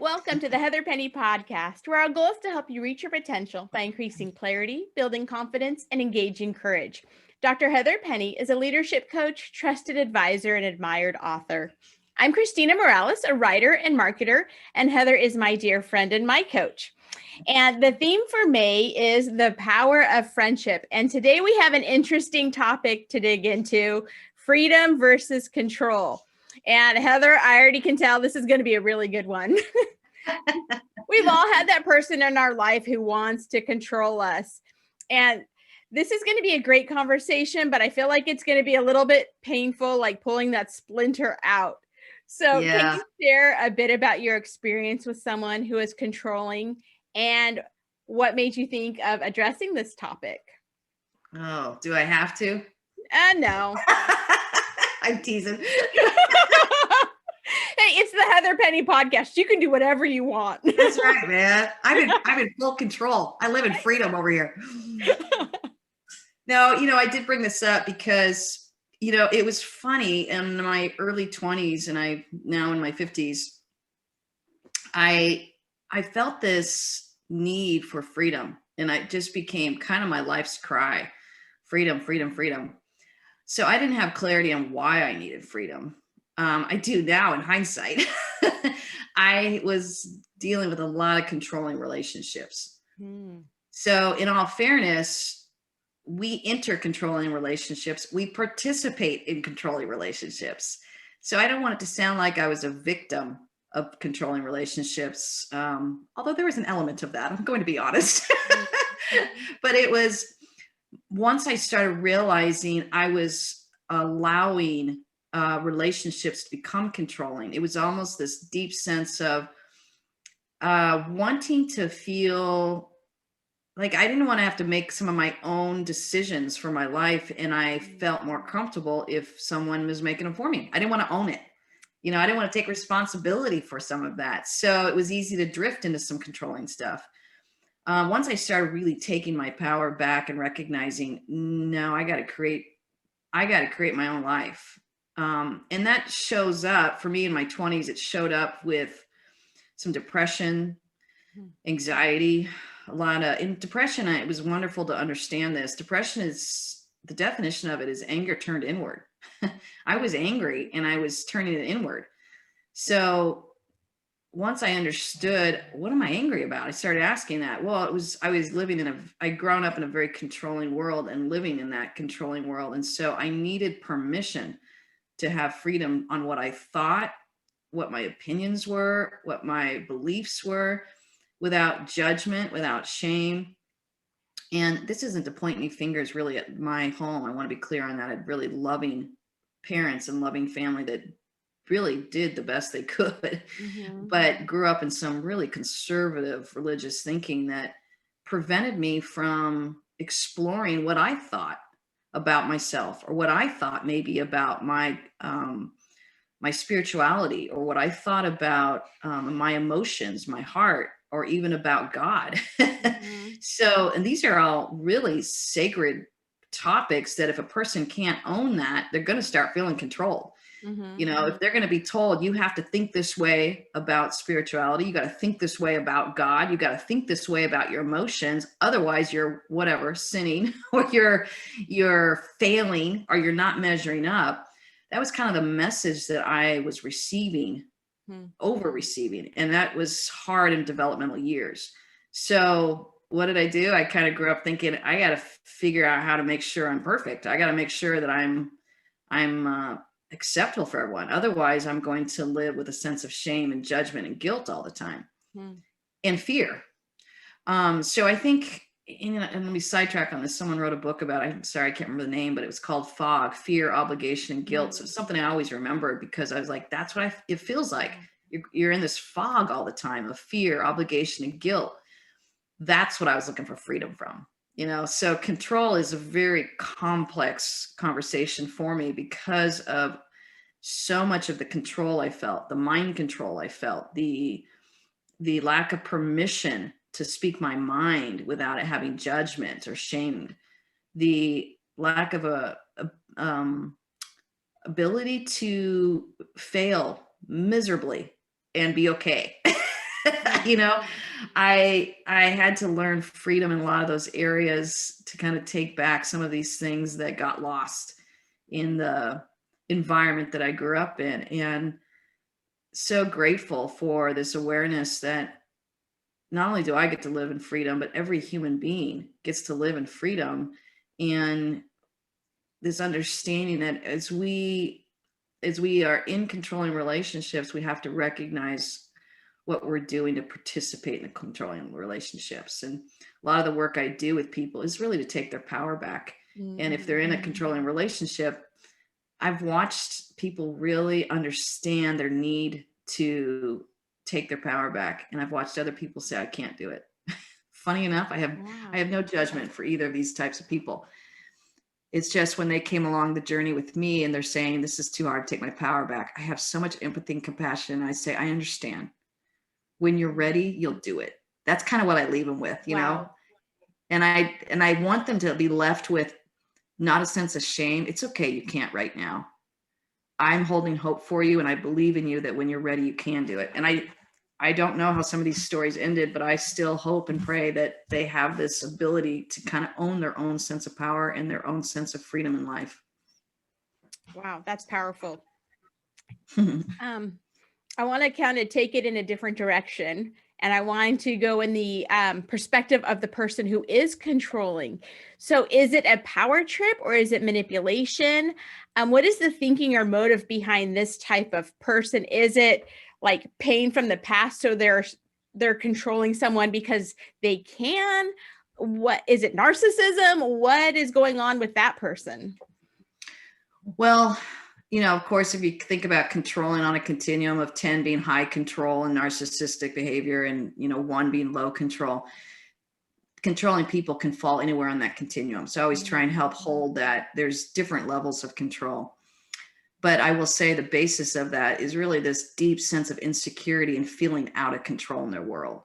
Welcome to the Heather Penny Podcast, where our goal is to help you reach your potential by increasing clarity, building confidence, and engaging courage. Dr. Heather Penny is a leadership coach, trusted advisor, and admired author. I'm Christina Morales, a writer and marketer, and Heather is my dear friend and my coach. And the theme for May is the power of friendship. And today we have an interesting topic to dig into: freedom versus control. And Heather, I already can tell this is going to be a really good one. We've all had that person in our life who wants to control us. And this is going to be a great conversation, but I feel like it's going to be a little bit painful, like pulling that splinter out. So can you share a bit about your experience with someone who is controlling and what made you think of addressing this topic? Oh, do I have to? No. I'm teasing. Hey, it's the Heather Penny Podcast. You can do whatever you want. That's right, man. I'm in full control. I live in freedom over here. No, I did bring this up because, it was funny in my early 20s and I now in my 50s, I felt this need for freedom, and it just became kind of my life's cry. Freedom, freedom, freedom. So I didn't have clarity on why I needed freedom. I do now in hindsight. I was dealing with a lot of controlling relationships. So in all fairness, we enter controlling relationships. We participate in controlling relationships. So I don't want it to sound like I was a victim of controlling relationships. Although there was an element of that, I'm going to be honest. But it was once I started realizing I was allowing relationships to become controlling, it was almost this deep sense of wanting to feel like I didn't want to have to make some of my own decisions for my life. And I felt more comfortable if someone was making them for me. I didn't want to own it. I didn't want to take responsibility for some of that. So it was easy to drift into some controlling stuff. Once I started really taking my power back and recognizing, no, I got to create my own life. And that shows up for me in my 20s. It showed up with some depression, anxiety, a lot of in depression. It was wonderful to understand this. Depression is, the definition of it is anger turned inward. I was angry and I was turning it inward. So once I understood, what am I angry about? I started asking that. Well, I was living I'd grown up in a very controlling world and living in that controlling world. And so I needed permission to have freedom on what I thought, what my opinions were, what my beliefs were, without judgment, without shame. And this isn't to point any fingers really at my home. I want to be clear on that. I had really loving parents and loving family that really did the best they could, but grew up in some really conservative religious thinking that prevented me from exploring what I thought about myself, or what I thought maybe about my spirituality, or what I thought about my emotions, my heart, or even about God. So, and these are all really sacred topics that if a person can't own that, they're going to start feeling controlled. If they're going to be told, you have to think this way about spirituality, you got to think this way about God, you got to think this way about your emotions, otherwise you're whatever, sinning, or you're failing, or you're not measuring up. That was kind of the message that I was receiving, over receiving. And that was hard in developmental years. So what did I do? I kind of grew up thinking, I got to figure out how to make sure I'm perfect. I got to make sure that I'm acceptable for everyone. Otherwise, I'm going to live with a sense of shame and judgment and guilt all the time, and fear. So I think, and let me sidetrack on this. Someone wrote a book about, I'm sorry, I can't remember the name, but it was called Fog: Fear, Obligation, and Guilt. So it's something I always remembered, because I was like, that's what it feels like. You're in this fog all the time of fear, obligation, and guilt. That's what I was looking for freedom from. So control is a very complex conversation for me, because of so much of the control I felt, the mind control I felt, the lack of permission to speak my mind without it having judgment or shame, the lack of a ability to fail miserably and be okay. You know, I had to learn freedom in a lot of those areas to kind of take back some of these things that got lost in the environment that I grew up in. And so grateful for this awareness that not only do I get to live in freedom, but every human being gets to live in freedom. And this understanding that as we are in controlling relationships, we have to recognize what we're doing to participate in the controlling relationships. And a lot of the work I do with people is really to take their power back. And if they're in a controlling relationship, I've watched people really understand their need to take their power back. And I've watched other people say, I can't do it. Funny enough, I have no judgment for either of these types of people. It's just when they came along the journey with me and they're saying, this is too hard to take my power back, I have so much empathy and compassion. And I say, I understand. When you're ready, you'll do it. That's kind of what I leave them with, you know? And I want them to be left with not a sense of shame. It's okay. You can't right now. I'm holding hope for you. And I believe in you that when you're ready, you can do it. And I don't know how some of these stories ended, but I still hope and pray that they have this ability to kind of own their own sense of power and their own sense of freedom in life. Wow, that's powerful. I want to kind of take it in a different direction. And I want to go in the perspective of the person who is controlling. So is it a power trip or is it manipulation? What is the thinking or motive behind this type of person? Is it like pain from the past? So they're controlling someone because they can? What is it? Narcissism? What is going on with that person? Well, you know, of course, if you think about controlling on a continuum of 10 being high control and narcissistic behavior and, you know, 1 being low control, controlling people can fall anywhere on that continuum. So I always try and help hold that there's different levels of control. But I will say the basis of that is really this deep sense of insecurity and feeling out of control in their world.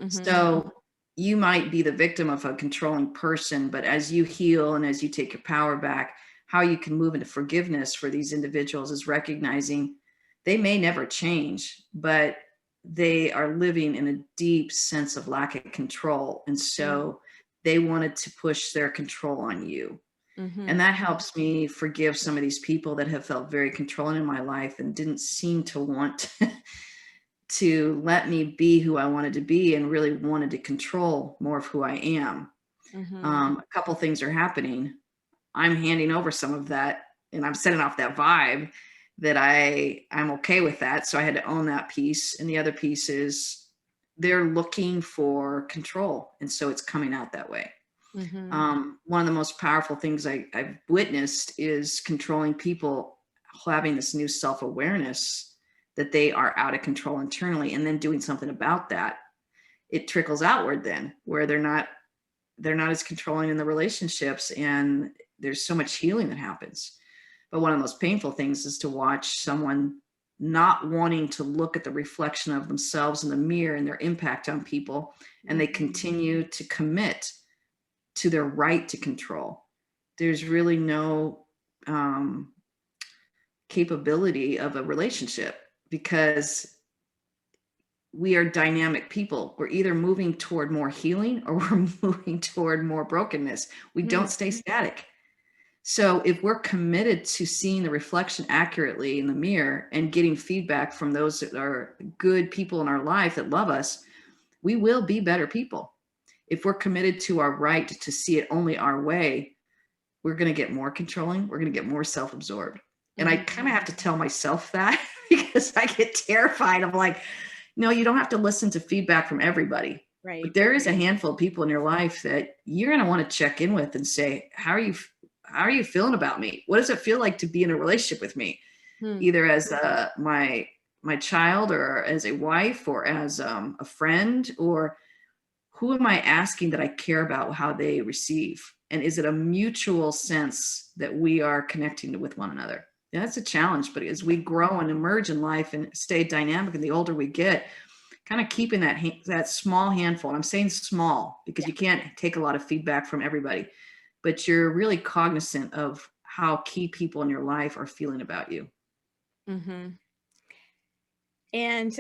So you might be the victim of a controlling person, but as you heal and as you take your power back, how you can move into forgiveness for these individuals is recognizing they may never change, but they are living in a deep sense of lack of control. And so they wanted to push their control on you. And that helps me forgive some of these people that have felt very controlling in my life and didn't seem to want to let me be who I wanted to be and really wanted to control more of who I am. A couple things are happening. I'm handing over some of that and I'm setting off that vibe that I'm okay with that. So I had to own that piece. And the other piece is they're looking for control. And so it's coming out that way. One of the most powerful things I've witnessed is controlling people having this new self-awareness that they are out of control internally and then doing something about that. It trickles outward then where they're not as controlling in the relationships and there's so much healing that happens. But one of the most painful things is to watch someone not wanting to look at the reflection of themselves in the mirror and their impact on people. And they continue to commit to their right to control. There's really no capability of a relationship because we are dynamic people. We're either moving toward more healing or we're moving toward more brokenness. We don't stay static. So if we're committed to seeing the reflection accurately in the mirror and getting feedback from those that are good people in our life that love us, we will be better people. If we're committed to our right to see it only our way, we're going to get more controlling. We're going to get more self-absorbed. And I kind of have to tell myself that because I get terrified. I'm like, no, you don't have to listen to feedback from everybody. Right. But there is a handful of people in your life that you're going to want to check in with and say, how are you feeling about me? What does it feel like to be in a relationship with me? Either as my child or as a wife or as a friend, or who am I asking that I care about how they receive? And is it a mutual sense that we are connecting with one another? Yeah, that's a challenge, but as we grow and emerge in life and stay dynamic and the older we get, kind of keeping that small handful, and I'm saying small because you can't take a lot of feedback from everybody, but you're really cognizant of how key people in your life are feeling about you. And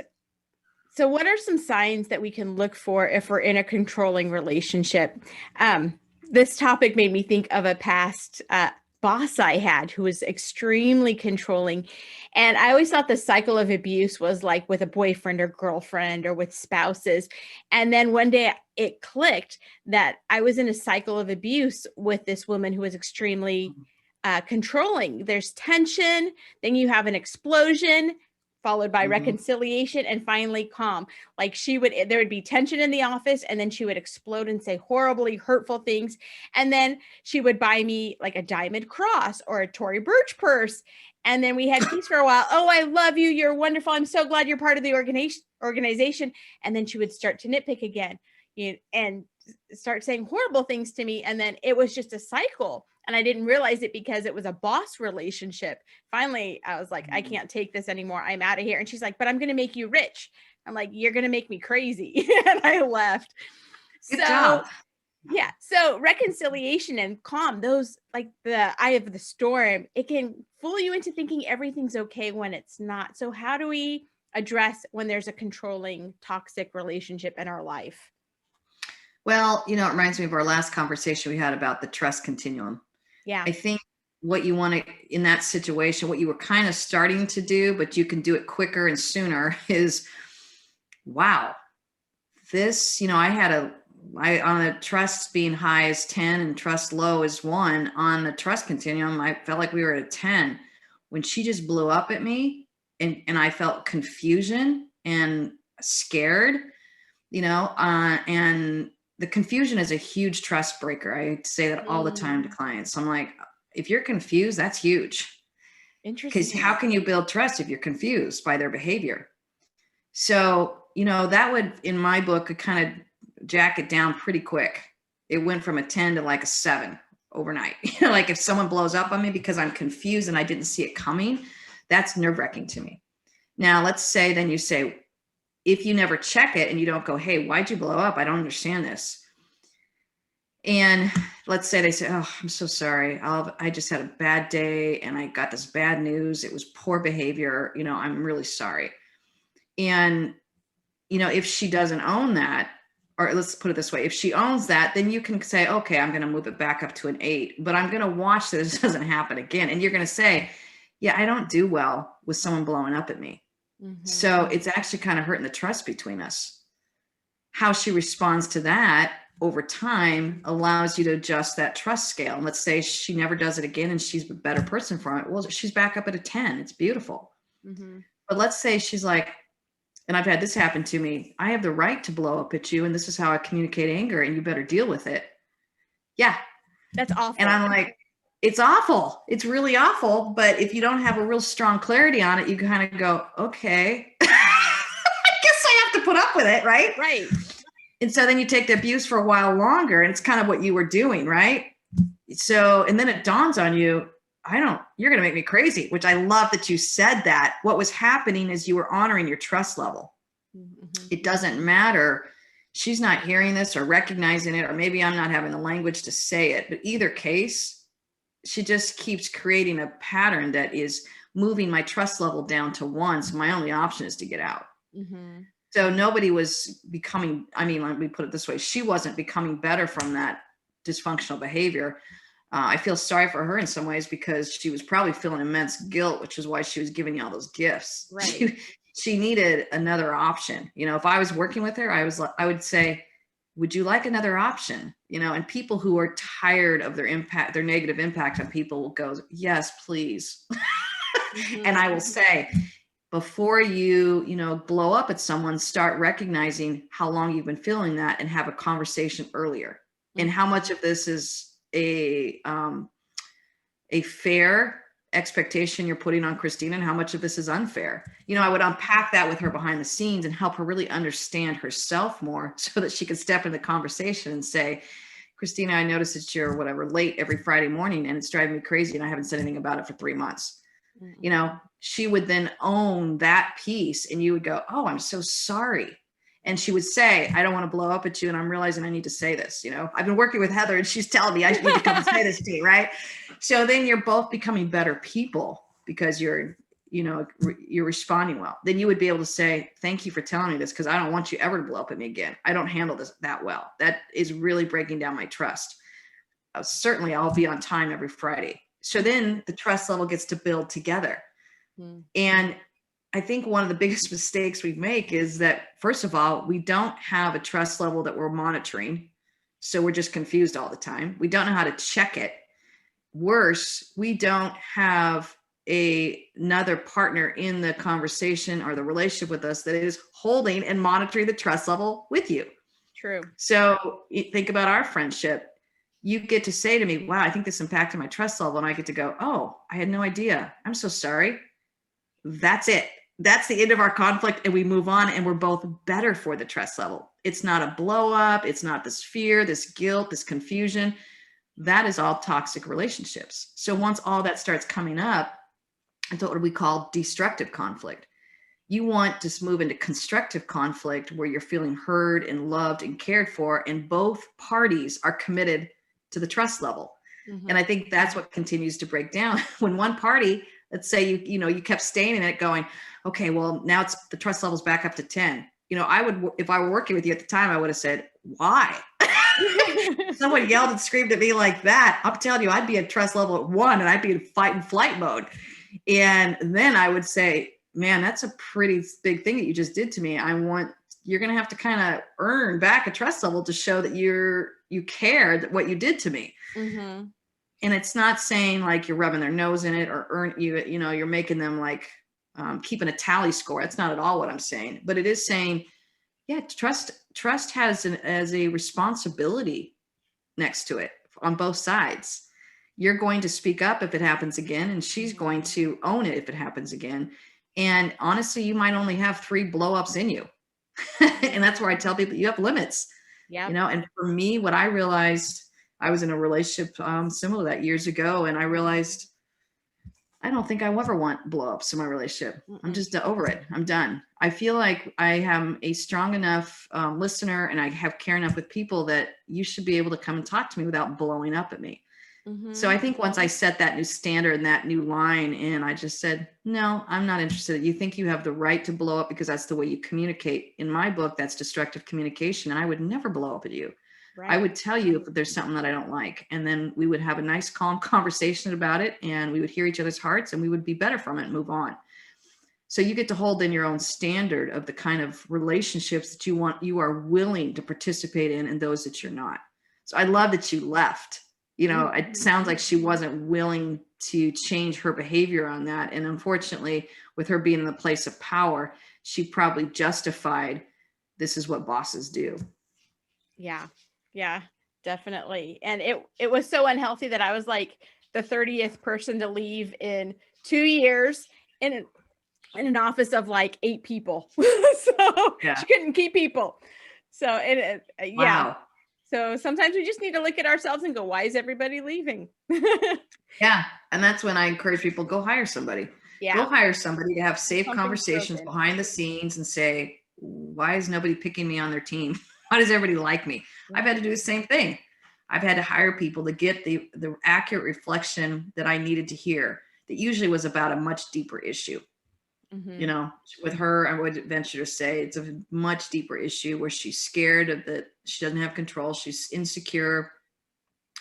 So, what are some signs that we can look for if we're in a controlling relationship? This topic made me think of a past boss I had who was extremely controlling. And I always thought the cycle of abuse was like with a boyfriend or girlfriend or with spouses. And then one day it clicked that I was in a cycle of abuse with this woman who was extremely controlling. There's tension, then you have an explosion, followed by reconciliation, and finally calm. Like there would be tension in the office, and then she would explode and say horribly hurtful things. And then she would buy me like a diamond cross or a Tory Burch purse. And then we had peace for a while. Oh, I love you. You're wonderful. I'm so glad you're part of the organization. And then she would start to nitpick again, and start saying horrible things to me. And then it was just a cycle. And I didn't realize it because it was a boss relationship. Finally, I was like, I can't take this anymore. I'm out of here. And she's like, but I'm going to make you rich. I'm like, you're going to make me crazy. And I left. Good job. Yeah. So reconciliation and calm, those like the eye of the storm, it can fool you into thinking everything's okay when it's not. So how do we address when there's a controlling, toxic relationship in our life? Well, it reminds me of our last conversation we had about the trust continuum. Yeah. I think what you want to, in that situation, what you were kind of starting to do, but you can do it quicker and sooner is, wow, this, on the trust being high is 10 and trust low is 1 on the trust continuum. I felt like we were at a 10 when she just blew up at me, and I felt confusion and scared, and the confusion is a huge trust breaker. I say that all the time to clients. I'm like, if you're confused, that's huge. Interesting. Because how can you build trust if you're confused by their behavior? So, that would, in my book, could kind of jack it down pretty quick. It went from a 10 to like a 7 overnight. Like if someone blows up on me because I'm confused and I didn't see it coming, that's nerve-wracking to me. Now, let's say then you say, if you never check it and you don't go, hey, why'd you blow up? I don't understand this. And let's say they say, oh, I'm so sorry. I just had a bad day and I got this bad news. It was poor behavior. I'm really sorry. And, if she doesn't own that, or let's put it this way, if she owns that, then you can say, okay, I'm going to move it back up to an 8, but I'm going to watch that this doesn't happen again. And you're going to say, yeah, I don't do well with someone blowing up at me. So it's actually kind of hurting the trust between us. How she responds to that over time allows you to adjust that trust scale. And let's say she never does it again and she's a better person from it. Well, she's back up at a 10. It's beautiful. But let's say she's like, and I've had this happen to me, I have the right to blow up at you, and this is how I communicate anger, and you better deal with it. Yeah. That's awful. And I'm like, it's awful. It's really awful. But if you don't have a real strong clarity on it, you kind of go, okay, I guess I have to put up with it. Right. Right. And so then you take the abuse for a while longer, and it's kind of what you were doing. Right. So, and then it dawns on you, you're going to make me crazy, which I love that you said that. What was happening is you were honoring your trust level. It doesn't matter. She's not hearing this or recognizing it, or maybe I'm not having the language to say it, but either case, she just keeps creating a pattern that is moving my trust level down to 1. So my only option is to get out. So nobody was becoming, let me put it this way. She wasn't becoming better from that dysfunctional behavior. I feel sorry for her in some ways because she was probably feeling immense guilt, which is why she was giving you all those gifts. Right. She needed another option. If I was working with her, I would say, would you like another option? And people who are tired of their negative impact on people will go, yes, please. And I will say, before you, blow up at someone, start recognizing how long you've been feeling that and have a conversation earlier. And how much of this is a fair expectation you're putting on Christina, and how much of this is unfair. I would unpack that with her behind the scenes and help her really understand herself more so that she could step in the conversation and say, Christina, I noticed that you're late every Friday morning and it's driving me crazy and I haven't said anything about it for 3 months. She would then own that piece and you would go, oh, I'm so sorry. And she would say, I don't want to blow up at you. And I'm realizing I need to say this. I've been working with Heather and she's telling me I need to come and say this to you. Right. So then you're both becoming better people because you're you're responding well. Then you would be able to say, thank you for telling me this, because I don't want you ever to blow up at me again. I don't handle this that well. That is really breaking down my trust. Certainly I'll be on time every Friday. So then the trust level gets to build together. And I think one of the biggest mistakes we make is that, first of all, we don't have a trust level that we're monitoring. So we're just confused all the time. We don't know how to check it. Worse, we don't have another partner in the conversation or the relationship with us that is holding and monitoring the trust level with you. True. So you think about our friendship. You get to say to me, wow, I think this impacted my trust level. And I get to go, oh, I had no idea. I'm so sorry. That's it. That's the end of our conflict. And we move on, and we're both better for the trust level. It's not a blow up. It's not this fear, this guilt, this confusion. That is all toxic relationships. So once all that starts coming up, it's what we call destructive conflict. You want to move into constructive conflict where you're feeling heard and loved and cared for, and both parties are committed to the trust level. And I think that's what continues to break down when one party, let's say you kept staying in it going, okay, well, now it's the trust level's back up to 10. I would, if I were working with you at the time, I would have said, why? Someone yelled and screamed at me like that. I'm telling you, I'd be at trust level at 1 and I'd be in fight and flight mode. And then I would say, man, that's a pretty big thing that you just did to me. You're going to have to kind of earn back a trust level to show that you cared what you did to me. And it's not saying like you're rubbing their nose in it or you're making them like keeping a tally score. That's not at all what I'm saying, but it is saying, yeah, trust has as a responsibility next to it on both sides. You're going to speak up if it happens again, and she's going to own it if it happens again. And honestly, you might only have 3 blow-ups in you. And that's where I tell people you have limits. Yeah. And for me, what I realized, I was in a relationship similar to that years ago, and I realized I don't think I ever want blow-ups in my relationship. I'm just over it. I'm done. I feel like I am a strong enough listener, and I have care enough with people that you should be able to come and talk to me without blowing up at me. So I think once I set that new standard and that new line, and I just said, no, I'm not interested. You think you have the right to blow up because that's the way you communicate. In my book, that's destructive communication. And I would never blow up at you. Right. I would tell you if there's something that I don't like. And then we would have a nice, calm conversation about it. And we would hear each other's hearts, and we would be better from it and move on. So you get to hold in your own standard of the kind of relationships that you are willing to participate in, and those that you're not. So I love that you left. It sounds like she wasn't willing to change her behavior on that. And unfortunately, with her being in the place of power, she probably justified, this is what bosses do. Yeah, definitely. And it was so unhealthy that I was like the 30th person to leave in 2 years in an office of like 8 people. So she couldn't keep people. So Wow. So sometimes we just need to look at ourselves and go, why is everybody leaving? Yeah. And that's when I encourage people, go hire somebody. Yeah. Go hire somebody to have safe conversations behind the scenes and say, why is nobody picking me on their team? Why does everybody like me? I've had to do the same thing. I've had to hire people to get the accurate reflection that I needed to hear that usually was about a much deeper issue. With her, I would venture to say it's a much deeper issue where she's scared of that. She doesn't have control. She's insecure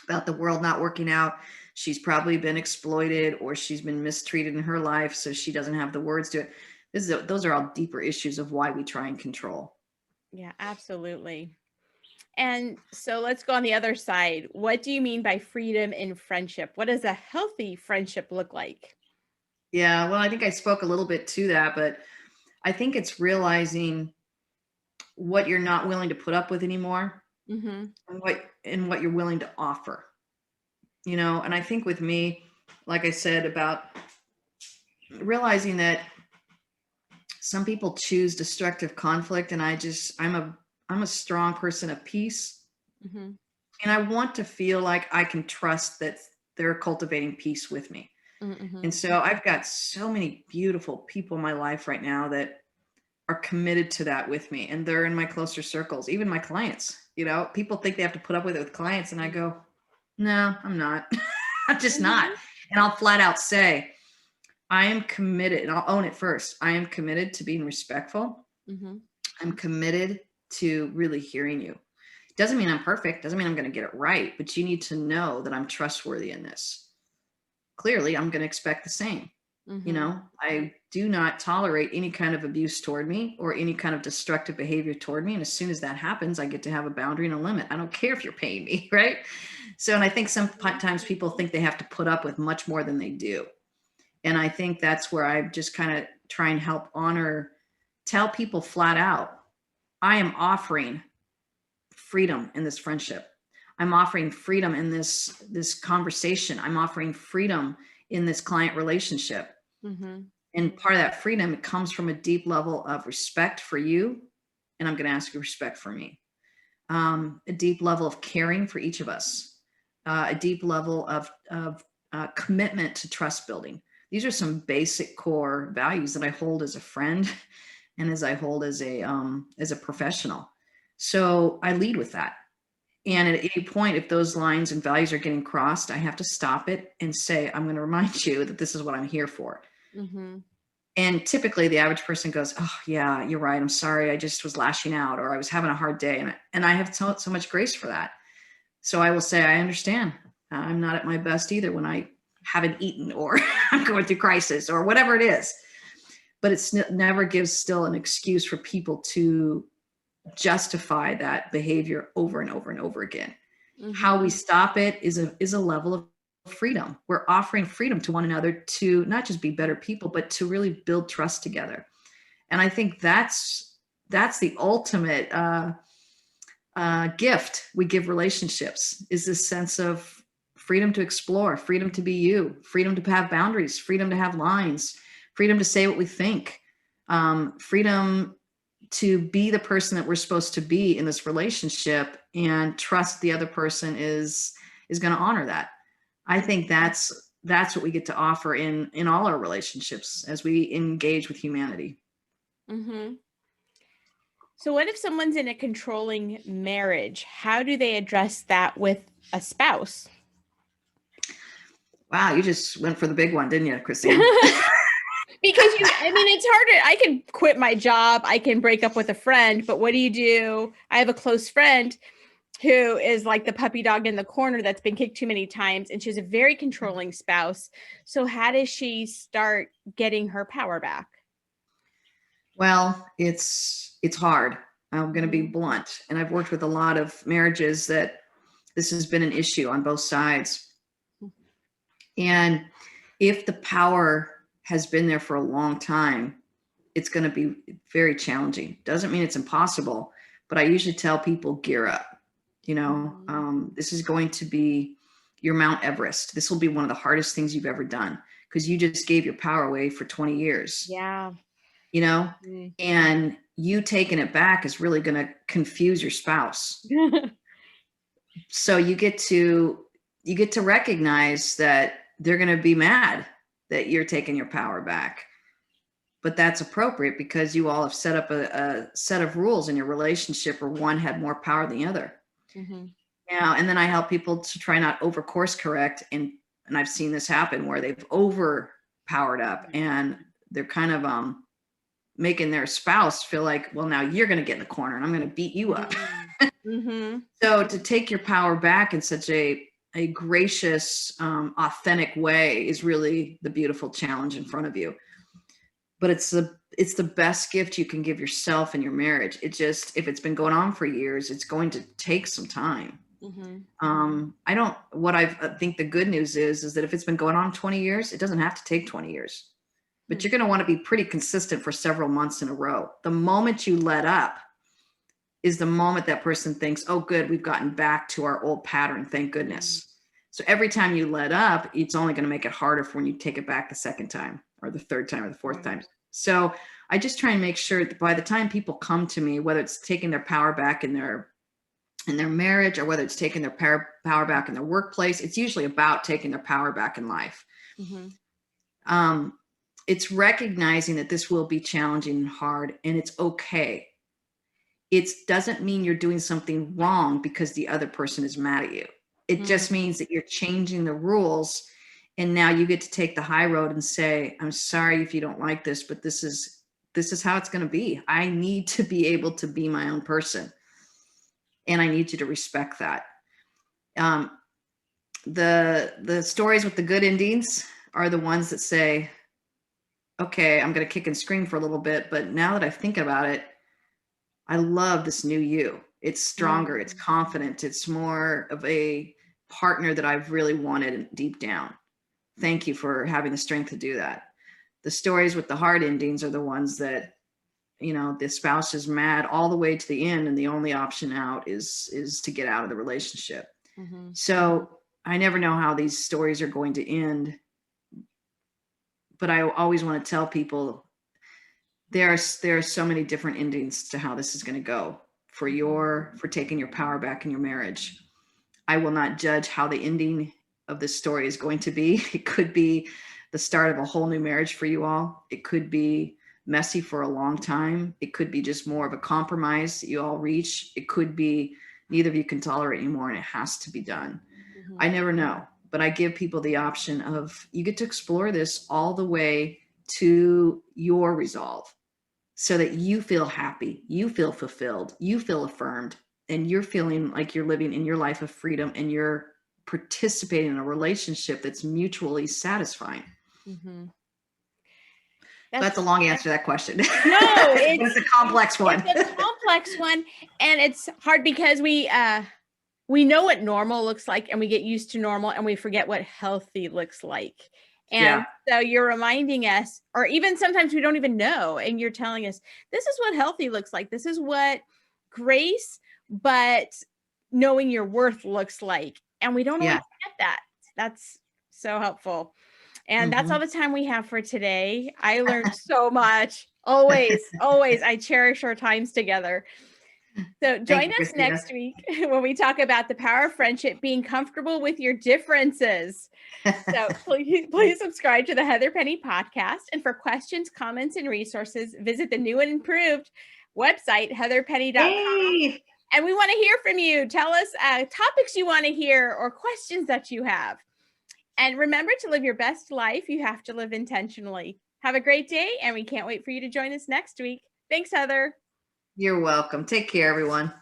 about the world not working out. She's probably been exploited, or she's been mistreated in her life. So she doesn't have the words to it. Those are all deeper issues of why we try and control. Yeah, absolutely. And so let's go on the other side. What do you mean by freedom in friendship? What does a healthy friendship look like? Yeah, well, I think I spoke a little bit to that, but I think it's realizing what you're not willing to put up with anymore, and what you're willing to offer. And I think with me, like I said, about realizing that some people choose destructive conflict, and I'm a strong person of peace, and I want to feel like I can trust that they're cultivating peace with me. And so I've got so many beautiful people in my life right now that are committed to that with me, and they're in my closer circles, even my clients. People think they have to put up with it with clients, and I go, no, I'm not. I'm just not. And I'll flat out say, I am committed, and I'll own it first. I am committed to being respectful. Mm-hmm. I'm committed to really hearing you. Doesn't mean I'm perfect, doesn't mean I'm going to get it right, but you need to know that I'm trustworthy in this. Clearly, I'm going to expect the same. Mm-hmm. I do not tolerate any kind of abuse toward me or any kind of destructive behavior toward me. And as soon as that happens, I get to have a boundary and a limit. I don't care if you're paying me, right? So, and I think sometimes people think they have to put up with much more than they do. And I think that's where I just kind of try and help tell people flat out, I am offering freedom in this friendship. I'm offering freedom in this conversation. I'm offering freedom in this client relationship. Mm-hmm. And part of that freedom, it comes from a deep level of respect for you. And I'm going to ask you respect for me. A deep level of caring for each of us, a deep level of commitment to trust building. These are some basic core values that I hold as a friend and as I hold as a professional. So I lead with that. And at any point, if those lines and values are getting crossed, I have to stop it and say, I'm going to remind you that this is what I'm here for. Mm-hmm. And typically the average person goes, oh yeah, you're right. I'm sorry. I just was lashing out, or I was having a hard day. And I have so much grace for that. So I will say, I understand. I'm not at my best either when I haven't eaten or I'm going through crisis or whatever it is. But it's never gives still an excuse for people to justify that behavior over and over and over again. Mm-hmm. How we stop it is a level of freedom. We're offering freedom to one another to not just be better people, but to really build trust together. And I think that's the ultimate gift we give relationships, is this sense of freedom to explore, freedom to be you, freedom to have boundaries, freedom to have lines, freedom to say what we think, freedom to be the person that we're supposed to be in this relationship, and trust the other person is going to honor that. I think that's what we get to offer in all our relationships as we engage with humanity. Mm-hmm. So what if someone's in a controlling marriage? How do they address that with a spouse? Wow, you just went for the big one, didn't you, Christine? Because it's harder. I can quit my job. I can break up with a friend, but what do you do? I have a close friend who is like the puppy dog in the corner that's been kicked too many times, and she's a very controlling spouse. So how does she start getting her power back? Well, it's hard. I'm going to be blunt. And I've worked with a lot of marriages that this has been an issue on both sides. And if the power has been there for a long time, it's going to be very challenging. Doesn't mean it's impossible, but I usually tell people gear up. This is going to be your Mount Everest. This will be one of the hardest things you've ever done, because you just gave your power away for 20 years. Yeah. And you taking it back is really going to confuse your spouse. So you get to recognize that they're going to be mad that you're taking your power back. But that's appropriate, because you all have set up a set of rules in your relationship where one had more power than the other. Mm-hmm. Now, and then I help people to try not over course correct. And I've seen this happen where they've over powered up and they're kind of making their spouse feel like, well, now you're going to get in the corner and I'm going to beat you up. Mm-hmm. So to take your power back in such a gracious, authentic way is really the beautiful challenge in front of you. But it's the best gift you can give yourself in your marriage. It just, if it's been going on for years, it's going to take some time. Mm-hmm. I think the good news is that if it's been going on 20 years, it doesn't have to take 20 years, but you're going to want to be pretty consistent for several months in a row. The moment you let up is the moment that person thinks, oh, good, we've gotten back to our old pattern. Thank goodness. So every time you let up, it's only going to make it harder for when you take it back the second time or the third time or the fourth time. So I just try and make sure that by the time people come to me, whether it's taking their power back in their marriage or whether it's taking their power back in their workplace, it's usually about taking their power back in life. Mm-hmm. It's recognizing that this will be challenging and hard, and it's okay. It doesn't mean you're doing something wrong because the other person is mad at you. It just means that you're changing the rules And now you get to take the high road and say, I'm sorry if you don't like this, but this is how it's going to be. I need to be able to be my own person. And I need you to respect that. The stories with the good endings are the ones that say, okay, I'm going to kick and scream for a little bit, but now that I think about it, I love this new you. It's stronger, it's confident, it's more of a partner that I've really wanted deep down. Thank you for having the strength to do that. The stories with the hard endings are the ones that, you know, the spouse is mad all the way to the end, and the only option out is to get out of the relationship. Mm-hmm. So I never know how these stories are going to end, but I always want to tell people there are so many different endings to how this is going to go for taking your power back in your marriage. I will not judge how the ending of this story is going to be. It could be the start of a whole new marriage for you all. It could be messy for a long time. It could be just more of a compromise that you all reach. It could be neither of you can tolerate anymore and it has to be done. Mm-hmm. I never know, but I give people the option of you get to explore this all the way to your resolve so that you feel happy, you feel fulfilled, you feel affirmed, and you're feeling like you're living in your life of freedom and you're participating in a relationship that's mutually satisfying. Mm-hmm. That's a long answer to that question. No, it's a complex one. It's a complex one, and it's hard because we know what normal looks like, and we get used to normal, and we forget what healthy looks like. And so you're reminding us, or even sometimes we don't even know, and you're telling us, this is what healthy looks like. This is what grace, but knowing your worth looks like. And we don't always get that. That's so helpful. And that's all the time we have for today. I learned so much. Always, always. I cherish our times together. So join us next week when we talk about the power of friendship, being comfortable with your differences. So please subscribe to the Heather Penny podcast. And for questions, comments, and resources, visit the new and improved website, heatherpenny.com. Hey. And we want to hear from you. Tell us topics you want to hear or questions that you have. And remember, to live your best life, you have to live intentionally. Have a great day, and we can't wait for you to join us next week. Thanks, Heather. You're welcome. Take care, everyone.